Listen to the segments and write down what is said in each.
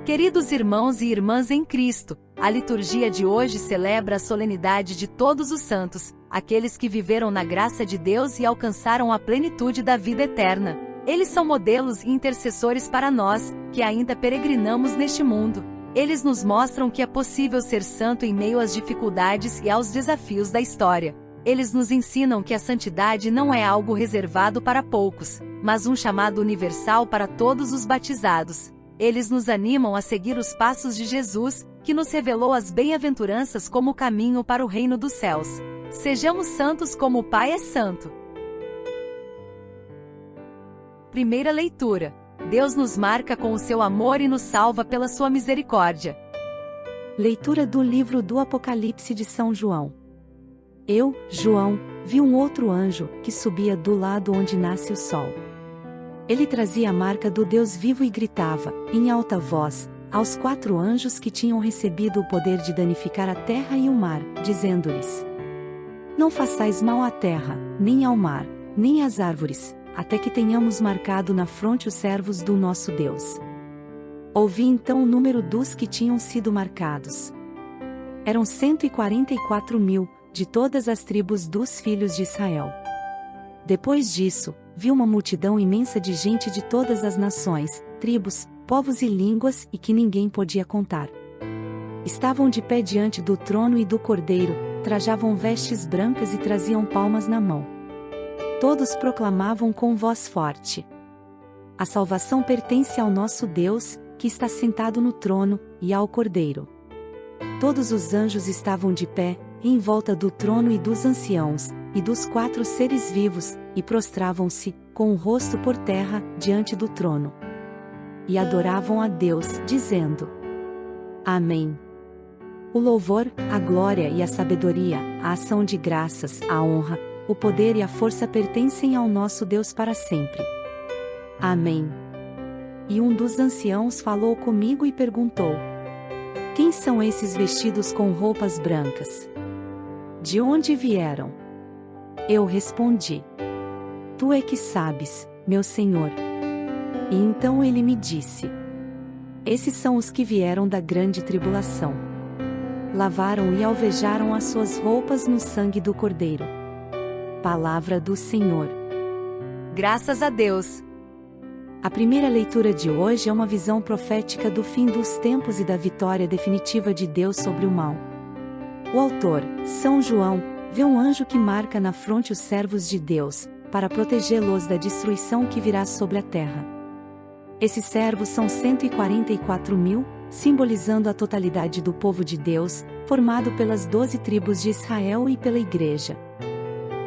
Queridos irmãos e irmãs em Cristo, a liturgia de hoje celebra a solenidade de todos os santos, aqueles que viveram na graça de Deus e alcançaram a plenitude da vida eterna. Eles são modelos e intercessores para nós, que ainda peregrinamos neste mundo. Eles nos mostram que é possível ser santo em meio às dificuldades e aos desafios da história. Eles nos ensinam que a santidade não é algo reservado para poucos, mas um chamado universal para todos os batizados. Eles nos animam a seguir os passos de Jesus, que nos revelou as bem-aventuranças como o caminho para o reino dos céus. Sejamos santos como o Pai é santo. Primeira leitura. Deus nos marca com o seu amor e nos salva pela sua misericórdia. Leitura do livro do Apocalipse de São João. Eu, João, vi um outro anjo, que subia do lado onde nasce o sol. Ele trazia a marca do Deus vivo e gritava, em alta voz, aos 4 anjos que tinham recebido o poder de danificar a terra e o mar, dizendo-lhes: Não façais mal à terra, nem ao mar, nem às árvores, até que tenhamos marcado na fronte os servos do nosso Deus. Ouvi então o número dos que tinham sido marcados. Eram 144.000, de todas as tribos dos filhos de Israel. Depois disso, vi uma multidão imensa de gente de todas as nações, tribos, povos e línguas e que ninguém podia contar. Estavam de pé diante do trono e do Cordeiro, trajavam vestes brancas e traziam palmas na mão. Todos proclamavam com voz forte: A salvação pertence ao nosso Deus, que está sentado no trono, e ao Cordeiro. Todos os anjos estavam de pé, em volta do trono e dos anciãos, e dos 4 seres vivos, e prostravam-se, com o rosto por terra, diante do trono. E adoravam a Deus, dizendo: Amém. O louvor, a glória e a sabedoria, a ação de graças, a honra, o poder e a força pertencem ao nosso Deus para sempre. Amém. E um dos anciãos falou comigo e perguntou: Quem são esses vestidos com roupas brancas? De onde vieram? Eu respondi: Tu é que sabes, meu Senhor. E então ele me disse: Esses são os que vieram da grande tribulação. Lavaram e alvejaram as suas roupas no sangue do Cordeiro. Palavra do Senhor. Graças a Deus. A primeira leitura de hoje é uma visão profética do fim dos tempos e da vitória definitiva de Deus sobre o mal. O autor, São João, vê um anjo que marca na fronte os servos de Deus, para protegê-los da destruição que virá sobre a terra. Esses servos são 144.000, simbolizando a totalidade do povo de Deus, formado pelas 12 tribos de Israel e pela Igreja.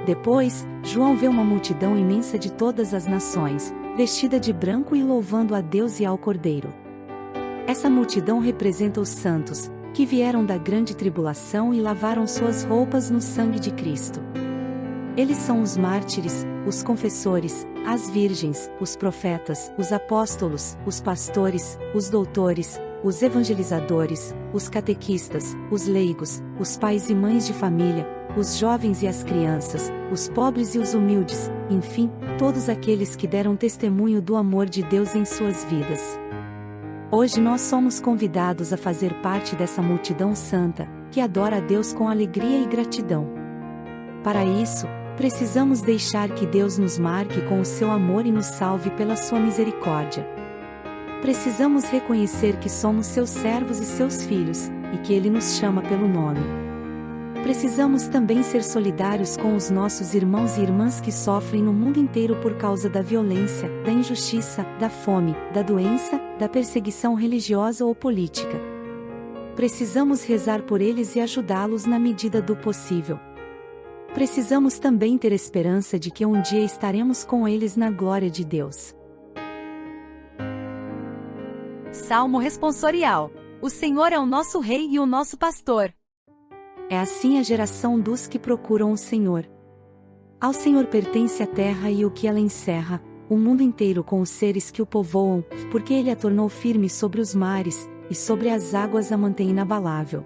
Depois, João vê uma multidão imensa de todas as nações, vestida de branco e louvando a Deus e ao Cordeiro. Essa multidão representa os santos, que vieram da grande tribulação e lavaram suas roupas no sangue de Cristo. Eles são os mártires, os confessores, as virgens, os profetas, os apóstolos, os pastores, os doutores, os evangelizadores, os catequistas, os leigos, os pais e mães de família, os jovens e as crianças, os pobres e os humildes, enfim, todos aqueles que deram testemunho do amor de Deus em suas vidas. Hoje nós somos convidados a fazer parte dessa multidão santa, que adora a Deus com alegria e gratidão. Para isso, precisamos deixar que Deus nos marque com o seu amor e nos salve pela sua misericórdia. Precisamos reconhecer que somos seus servos e seus filhos, e que Ele nos chama pelo nome. Precisamos também ser solidários com os nossos irmãos e irmãs que sofrem no mundo inteiro por causa da violência, da injustiça, da fome, da doença, da perseguição religiosa ou política. Precisamos rezar por eles e ajudá-los na medida do possível. Precisamos também ter esperança de que um dia estaremos com eles na glória de Deus. Salmo responsorial. O Senhor é o nosso Rei e o nosso Pastor. É assim a geração dos que procuram o Senhor. Ao Senhor pertence a terra e o que ela encerra, o mundo inteiro com os seres que o povoam, porque Ele a tornou firme sobre os mares, e sobre as águas a mantém inabalável.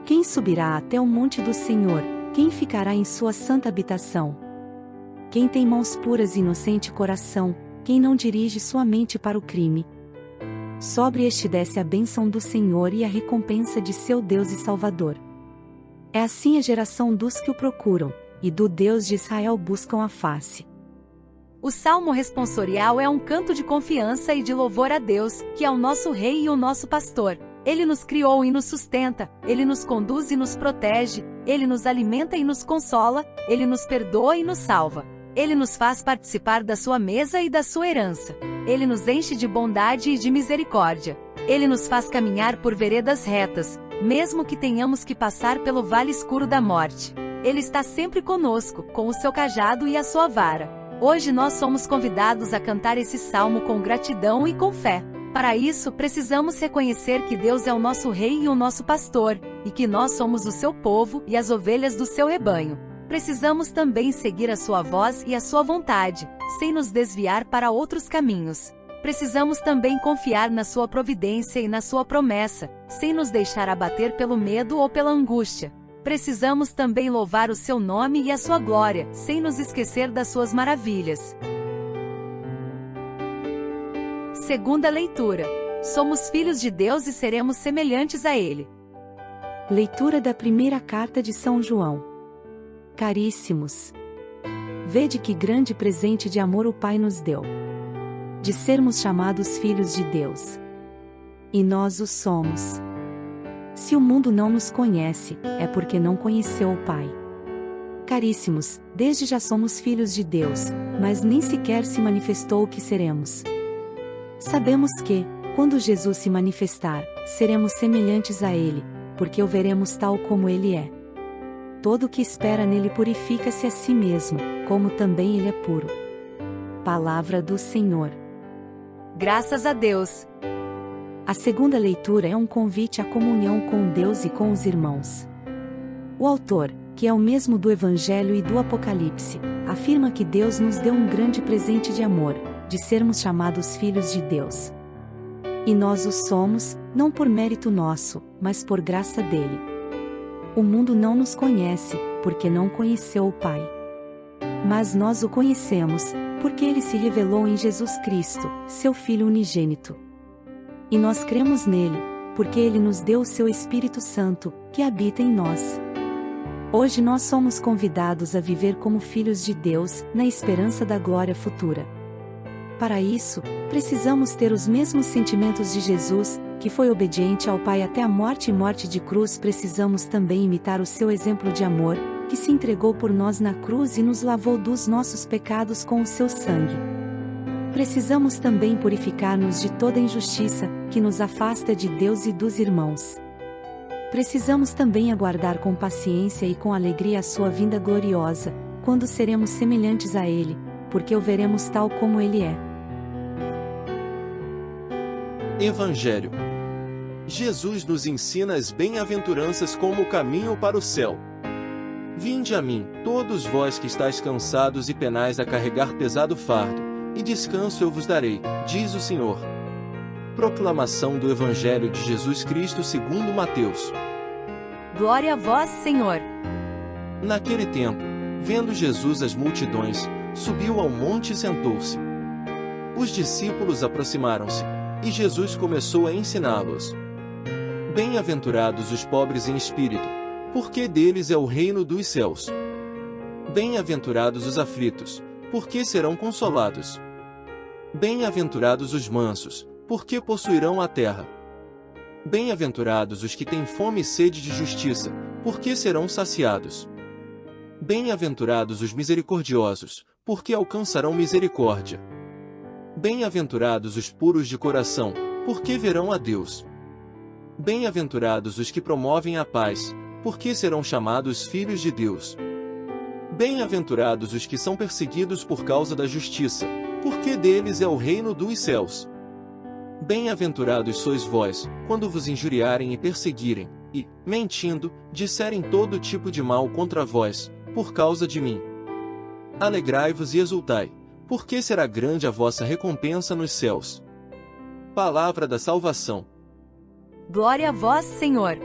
Quem subirá até o monte do Senhor? Quem ficará em sua santa habitação? Quem tem mãos puras e inocente coração, quem não dirige sua mente para o crime? sobre este desce a bênção do Senhor e a recompensa de seu Deus e Salvador. É assim a geração dos que o procuram, e do Deus de Israel buscam a face. O salmo responsorial é um canto de confiança e de louvor a Deus, que é o nosso Rei e o nosso pastor. Ele nos criou e nos sustenta, Ele nos conduz e nos protege, Ele nos alimenta e nos consola, Ele nos perdoa e nos salva. Ele nos faz participar da sua mesa e da sua herança. Ele nos enche de bondade e de misericórdia. Ele nos faz caminhar por veredas retas, mesmo que tenhamos que passar pelo vale escuro da morte. Ele está sempre conosco, com o seu cajado e a sua vara. Hoje nós somos convidados a cantar esse salmo com gratidão e com fé. Para isso, precisamos reconhecer que Deus é o nosso Rei e o nosso pastor, e que nós somos o seu povo e as ovelhas do seu rebanho. Precisamos também seguir a sua voz e a sua vontade, sem nos desviar para outros caminhos. Precisamos também confiar na sua providência e na sua promessa, sem nos deixar abater pelo medo ou pela angústia. Precisamos também louvar o seu nome e a sua glória, sem nos esquecer das suas maravilhas. Segunda leitura. Somos filhos de Deus e seremos semelhantes a Ele. Leitura da primeira carta de São João. Caríssimos, vede que grande presente de amor o Pai nos deu, de sermos chamados filhos de Deus. E nós o somos. Se o mundo não nos conhece, é porque não conheceu o Pai. Caríssimos, desde já somos filhos de Deus, mas nem sequer se manifestou o que seremos. Sabemos que, quando Jesus se manifestar, seremos semelhantes a Ele, porque o veremos tal como Ele é. Todo o que espera nele purifica-se a si mesmo, como também ele é puro. Palavra do Senhor. Graças a Deus. A segunda leitura é um convite à comunhão com Deus e com os irmãos. O autor, que é o mesmo do Evangelho e do Apocalipse, afirma que Deus nos deu um grande presente de amor, de sermos chamados filhos de Deus. E nós o somos, não por mérito nosso, mas por graça dele. O mundo não nos conhece, porque não conheceu o Pai. Mas nós o conhecemos, porque ele se revelou em Jesus Cristo, seu Filho unigênito. E nós cremos nele, porque ele nos deu o seu Espírito Santo, que habita em nós. Hoje nós somos convidados a viver como filhos de Deus, na esperança da glória futura. Para isso, precisamos ter os mesmos sentimentos de Jesus, que foi obediente ao Pai até a morte e morte de cruz. Precisamos também imitar o seu exemplo de amor, que se entregou por nós na cruz e nos lavou dos nossos pecados com o seu sangue. Precisamos também purificar-nos de toda injustiça, que nos afasta de Deus e dos irmãos. Precisamos também aguardar com paciência e com alegria a sua vinda gloriosa, quando seremos semelhantes a Ele, porque o veremos tal como Ele é. Evangelho. Jesus nos ensina as bem-aventuranças como o caminho para o céu. Vinde a mim, todos vós que estáis cansados e penais a carregar pesado fardo, e descanso eu vos darei, diz o Senhor. Proclamação do Evangelho de Jesus Cristo segundo Mateus. Glória a vós, Senhor. Naquele tempo, vendo Jesus as multidões, subiu ao monte e sentou-se. Os discípulos aproximaram-se, e Jesus começou a ensiná-los. Bem-aventurados os pobres em espírito, porque deles é o reino dos céus. Bem-aventurados os aflitos, porque serão consolados. Bem-aventurados os mansos, porque possuirão a terra. Bem-aventurados os que têm fome e sede de justiça, porque serão saciados. Bem-aventurados os misericordiosos, porque alcançarão misericórdia. Bem-aventurados os puros de coração, porque verão a Deus. Bem-aventurados os que promovem a paz, porque serão chamados filhos de Deus. Bem-aventurados os que são perseguidos por causa da justiça, porque deles é o reino dos céus. Bem-aventurados sois vós, quando vos injuriarem e perseguirem, e, mentindo, disserem todo tipo de mal contra vós, por causa de mim. Alegrai-vos e exultai, porque será grande a vossa recompensa nos céus. Palavra da salvação. Glória a vós, Senhor.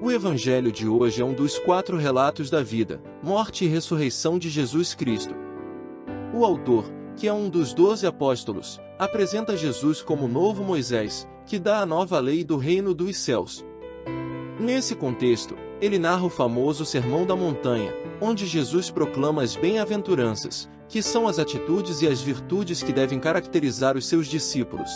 O Evangelho de hoje é um dos 4 relatos da vida, morte e ressurreição de Jesus Cristo. O autor, que é um dos 12 apóstolos, apresenta Jesus como o novo Moisés, que dá a nova lei do reino dos céus. Nesse contexto, ele narra o famoso Sermão da Montanha, onde Jesus proclama as bem-aventuranças, que são as atitudes e as virtudes que devem caracterizar os seus discípulos.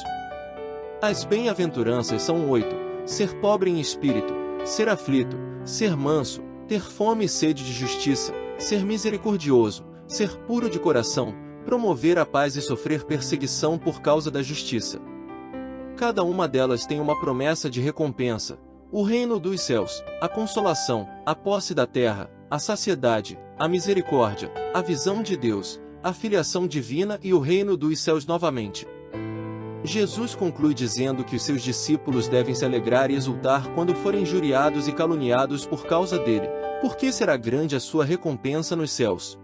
As bem-aventuranças são 8: ser pobre em espírito, ser aflito, ser manso, ter fome e sede de justiça, ser misericordioso, ser puro de coração, promover a paz e sofrer perseguição por causa da justiça. Cada uma delas tem uma promessa de recompensa: o reino dos céus, a consolação, a posse da terra, a saciedade, a misericórdia, a visão de Deus, a filiação divina e o reino dos céus novamente. Jesus conclui dizendo que os seus discípulos devem se alegrar e exultar quando forem injuriados e caluniados por causa dele, porque será grande a sua recompensa nos céus.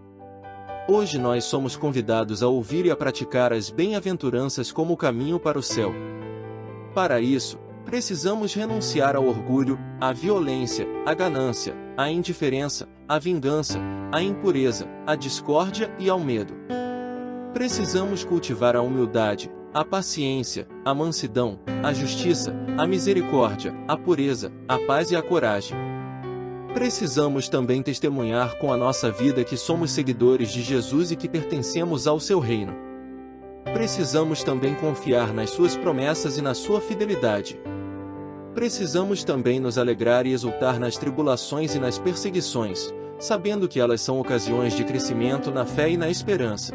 Hoje nós somos convidados a ouvir e a praticar as bem-aventuranças como o caminho para o céu. Para isso, precisamos renunciar ao orgulho, à violência, à ganância, à indiferença, à vingança, à impureza, à discórdia e ao medo. Precisamos cultivar a humildade, a paciência, a mansidão, a justiça, a misericórdia, a pureza, a paz e a coragem. Precisamos também testemunhar com a nossa vida que somos seguidores de Jesus e que pertencemos ao seu reino. Precisamos também confiar nas suas promessas e na sua fidelidade. Precisamos também nos alegrar e exultar nas tribulações e nas perseguições, sabendo que elas são ocasiões de crescimento na fé e na esperança.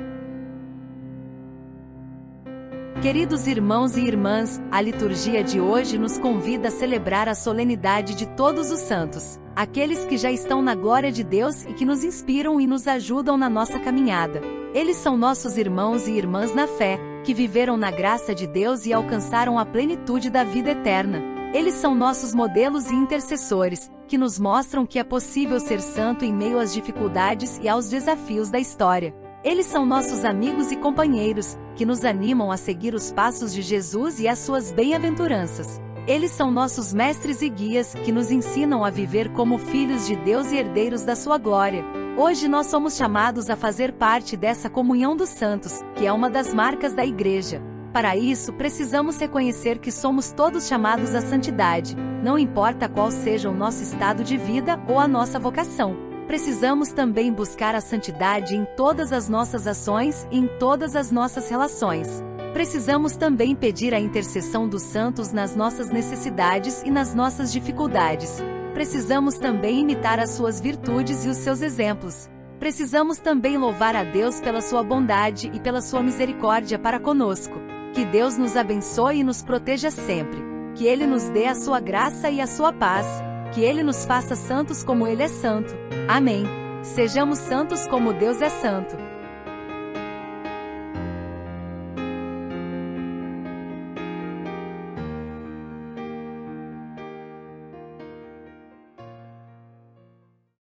Queridos irmãos e irmãs, a liturgia de hoje nos convida a celebrar a solenidade de todos os santos, aqueles que já estão na glória de Deus e que nos inspiram e nos ajudam na nossa caminhada. Eles são nossos irmãos e irmãs na fé, que viveram na graça de Deus e alcançaram a plenitude da vida eterna. Eles são nossos modelos e intercessores, que nos mostram que é possível ser santo em meio às dificuldades e aos desafios da história. Eles são nossos amigos e companheiros, que nos animam a seguir os passos de Jesus e as suas bem-aventuranças. Eles são nossos mestres e guias, que nos ensinam a viver como filhos de Deus e herdeiros da sua glória. Hoje nós somos chamados a fazer parte dessa comunhão dos santos, que é uma das marcas da Igreja. Para isso, precisamos reconhecer que somos todos chamados à santidade, não importa qual seja o nosso estado de vida ou a nossa vocação. Precisamos também buscar a santidade em todas as nossas ações e em todas as nossas relações. Precisamos também pedir a intercessão dos santos nas nossas necessidades e nas nossas dificuldades. Precisamos também imitar as suas virtudes e os seus exemplos. Precisamos também louvar a Deus pela sua bondade e pela sua misericórdia para conosco. Que Deus nos abençoe e nos proteja sempre. Que Ele nos dê a sua graça e a sua paz. Que Ele nos faça santos como Ele é santo. Amém. Sejamos santos como Deus é santo.